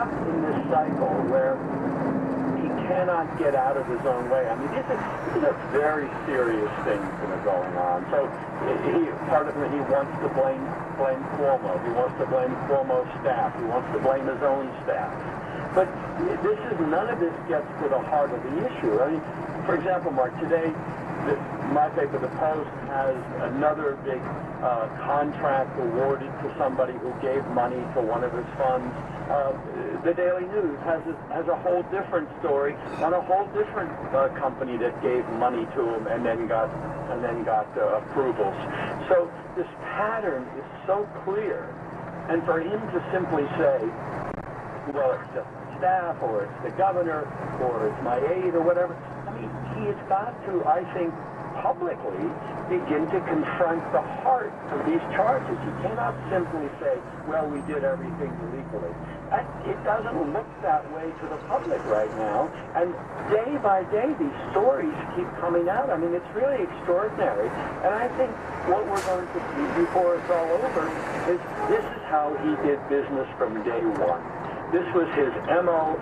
stuck in this cycle where he cannot get out of his own way. I mean, these are very serious things that are going on. So part of it, he wants to blame Cuomo. He wants to blame Cuomo's staff. He wants to blame his own staff. But none of this gets to the heart of the issue. I mean, for example, Mark, today, my paper, The Post, has another big contract awarded to somebody who gave money to one of his funds. The Daily News has a whole different story on a whole different company that gave money to him and then got approvals. So this pattern is so clear, and for him to simply say, well, it's just my staff, or it's the governor, or it's my aide, or whatever. I mean, he has got to, I think, publicly begin to confront the heart of these charges. He cannot simply say, well, we did everything illegally. It doesn't look that way to the public right now. And day by day, these stories keep coming out. I mean, it's really extraordinary. And I think what we're going to see before it's all over is this is how he did business from day one. This was his MO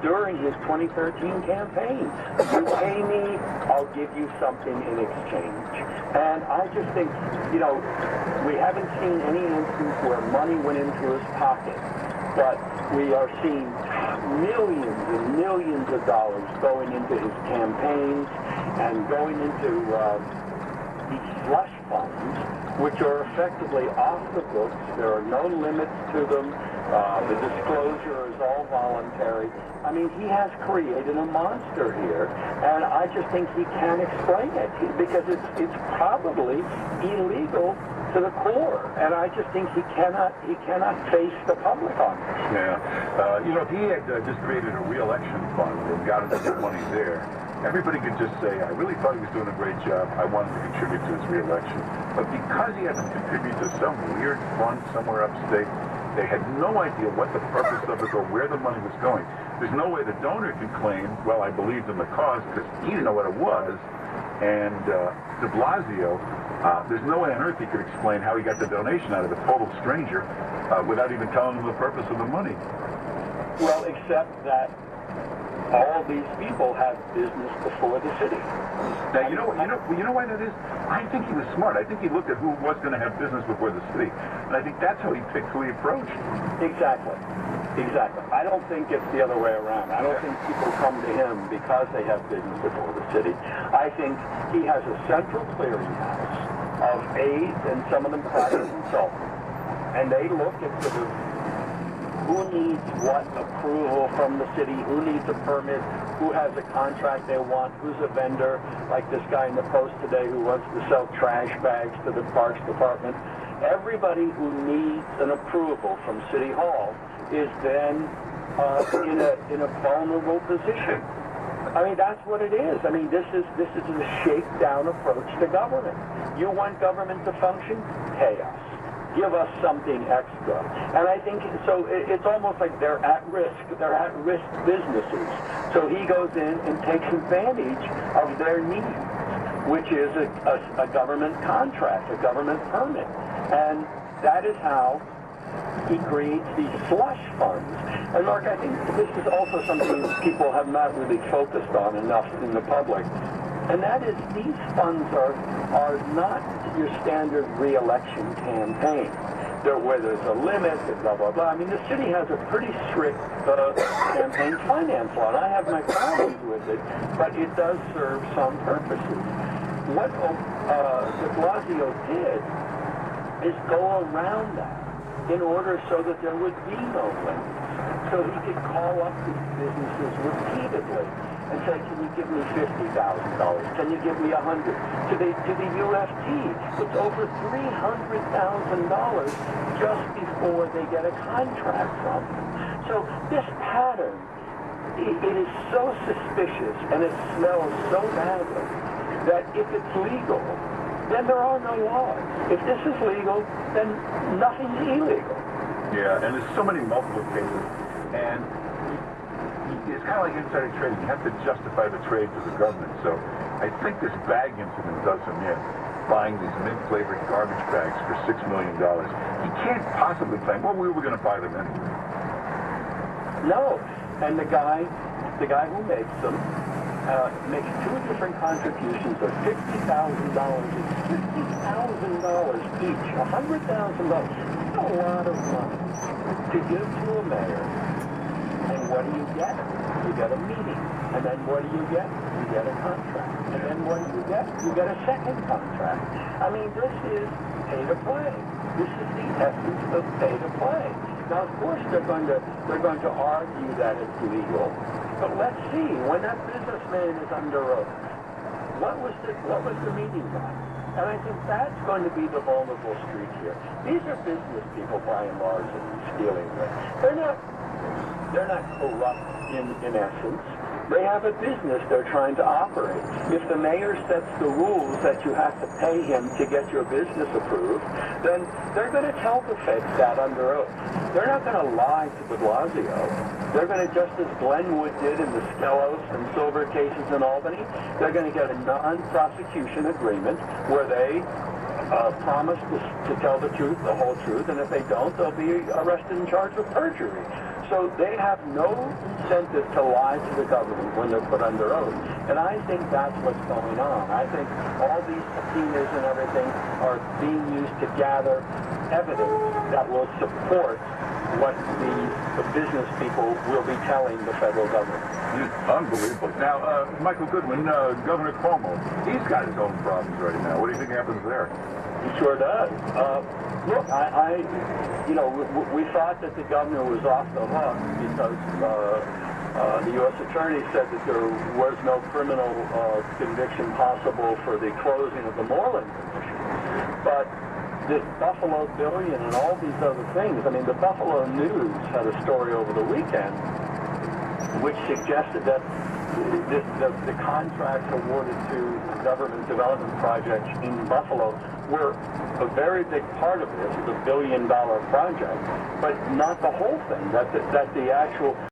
during his 2013 campaign. You pay me, I'll give you something in exchange. And I just think, we haven't seen any instance where money went into his pocket, but we are seeing millions and millions of dollars going into his campaigns and going into these slush funds, which are effectively off the books. There are no limits to them. The disclosure is all voluntary. I mean, he has created a monster here, and I just think he can't explain it because it's probably illegal to the core, and I just think he cannot face the public on this. Yeah, if he had just created a re-election fund and got into the money there, everybody could just say, I really thought he was doing a great job. I wanted to contribute to his re-election. But because he had to contribute to some weird fund somewhere upstate, they had no idea what the purpose of it or where the money was going. There's no way the donor can claim, well, I believed in the cause because he didn't know what it was. And de Blasio, there's no way on earth he could explain how he got the donation out of a total stranger without even telling him the purpose of the money. Well, except that all these people have business before the city. Now, you know why that is? I think he was smart. I think he looked at who was going to have business before the city, and I think that's how he picked who he approached. Exactly. I don't think it's the other way around. I don't think people come to him because they have business before the city. I think he has a central clearinghouse of aides and some of them private consultants, and they look at sort of who needs what approval from the city, who needs a permit, who has a contract they want, who's a vendor, like this guy in the Post today who wants to sell trash bags to the Parks Department. Everybody who needs an approval from City Hall is then in a vulnerable position. I mean, that's what it is. I mean, this is a shakedown approach to government. You want government to function? Pay us. Give us something extra. And I think, so it's almost like they're at risk. They're at-risk businesses. So he goes in and takes advantage of their needs, which is a government contract, a government permit. And that is how he creates these slush funds. And Mark, I think this is also something people have not really focused on enough in the public. And that is, these funds are not your standard re-election campaign. Where there's a limit, and blah, blah, blah. I mean, the city has a pretty strict campaign finance law, and I have my problems with it, but it does serve some purposes. What de Blasio did is go around that in order so that there would be no limits. So he could call up these businesses repeatedly and say, can you give me $50,000? Can you give me $100,000? To the UFT, it's over $300,000 just before they get a contract from him. So this pattern, it is so suspicious and it smells so badly that if it's legal, then there are no laws. If this is legal, then nothing's illegal. Yeah, and there's so many multiple cases, and it's kind of like insider trading. You have to justify the trade to the government. So I think this bag incident does him in, buying these mint-flavored garbage bags for $6 million. He can't possibly claim, well, we were going to buy them anyway. No. And the guy who makes them makes two different contributions of $50,000 each. $50,000 each. $100,000. That's a lot of money to give to a mayor. And what do you get? You get a meeting. And then what do you get? You get a contract. And then what do you get? You get a second contract. I mean, this is pay to play. This is the essence of pay to play. Now, of course, they're going to argue that it's legal. But let's see, when that businessman is under oath, what was the meeting about? And I think that's going to be the vulnerable street here. These are business people, by and large, that he's dealing with. They're not corrupt in essence. They have a business they're trying to operate. If the mayor sets the rules that you have to pay him to get your business approved, then they're going to tell the feds that under oath. They're not going to lie to de Blasio. They're going to, just as Glenwood did in the Skelos and Silver cases in Albany, they're going to get a non-prosecution agreement where they promise to tell the truth, the whole truth, and if they don't, they'll be arrested and charged with perjury. So they have no incentive to lie to the government when they're put under oath. And I think that's what's going on. I think all these subpoenas and everything are being used to gather evidence that will support what the business people will be telling the federal government. Unbelievable. Now, Michael Goodwin, Governor Cuomo, he's got his own problems right now. What do you think happens there? He sure does. Look, we thought that the governor was off the hook because the U.S. Attorney said that there was no criminal conviction possible for the closing of the Moreland Commission. But this Buffalo Billion and all these other things, I mean, the Buffalo News had a story over the weekend which suggested that the contracts awarded to government development projects in Buffalo were a very big part of this, the $1 billion project, but not the whole thing, that the actual